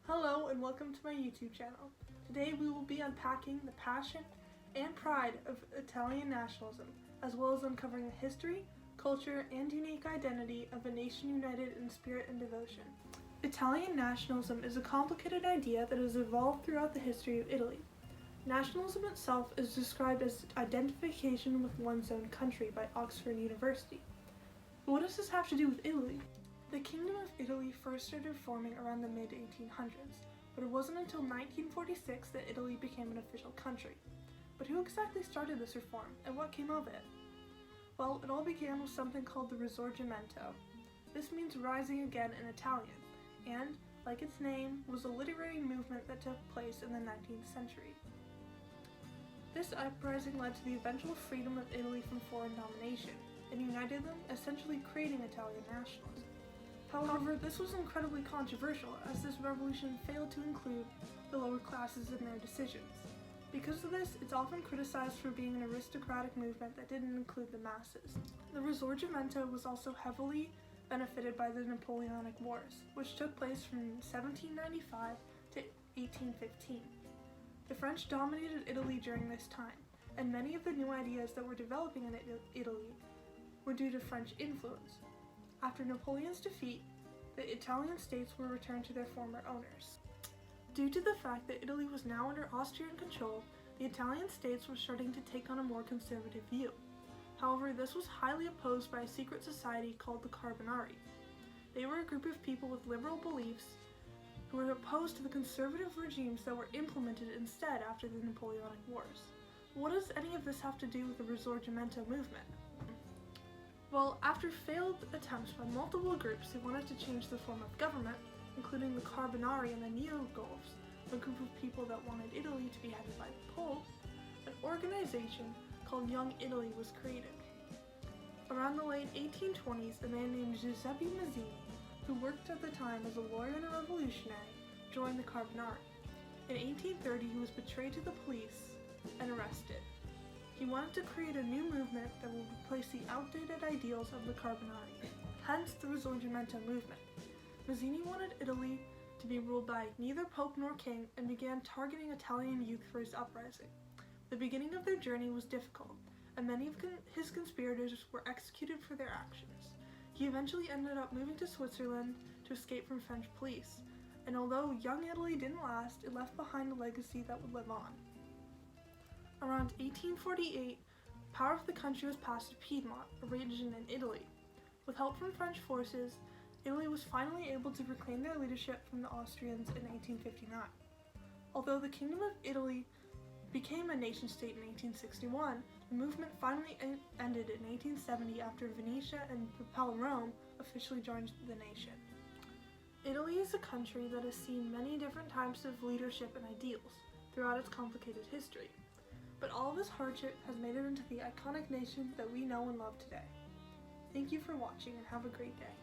Hello and welcome to my YouTube channel. Today we will be unpacking the passion and pride of Italian nationalism, as well as uncovering the history, culture, and unique identity of a nation united in spirit and devotion. Italian nationalism is a complicated idea that has evolved throughout the history of Italy. Nationalism itself is described as identification with one's own country by Oxford University. But what does this have to do with Italy? The Kingdom of Italy first started forming around the mid-1800s, but it wasn't until 1946 that Italy became an official country. But who exactly started this reform, and what came of it? Well, it all began with something called the Risorgimento. This means rising again in Italian, and, like its name, was a literary movement that took place in the 19th century. This uprising led to the eventual freedom of Italy from foreign domination, and united them, essentially creating Italian nationalism. However, this was incredibly controversial, as this revolution failed to include the lower classes in their decisions. Because of this, it's often criticized for being an aristocratic movement that didn't include the masses. The Risorgimento was also heavily benefited by the Napoleonic Wars, which took place from 1795 to 1815. The French dominated Italy during this time, and many of the new ideas that were developing in Italy were due to French influence. After Napoleon's defeat, the Italian states were returned to their former owners. Due to the fact that Italy was now under Austrian control, the Italian states were starting to take on a more conservative view. However, this was highly opposed by a secret society called the Carbonari. They were a group of people with liberal beliefs who were opposed to the conservative regimes that were implemented instead after the Napoleonic Wars. What does any of this have to do with the Risorgimento movement? Well, after failed attempts by multiple groups who wanted to change the form of government, including the Carbonari and the Neo-Gauls, a group of people that wanted Italy to be headed by the Pope, an organization called Young Italy was created. Around the late 1820s, a man named Giuseppe Mazzini, who worked at the time as a lawyer and a revolutionary, joined the Carbonari. In 1830, he was betrayed to the police and arrested. He wanted to create a new movement that would replace the outdated ideals of the Carbonari, hence the Risorgimento movement. Mazzini wanted Italy to be ruled by neither Pope nor King and began targeting Italian youth for his uprising. The beginning of their journey was difficult, and many of his conspirators were executed for their actions. He eventually ended up moving to Switzerland to escape from French police, and although Young Italy didn't last, it left behind a legacy that would live on. Around 1848, power of the country was passed to Piedmont, a region in Italy. With help from French forces, Italy was finally able to reclaim their leadership from the Austrians in 1859. Although the Kingdom of Italy became a nation-state in 1861, the movement finally ended in 1870 after Venetia and Papal Rome officially joined the nation. Italy is a country that has seen many different types of leadership and ideals throughout its complicated history. But all of this hardship has made it into the iconic nation that we know and love today. Thank you for watching and have a great day.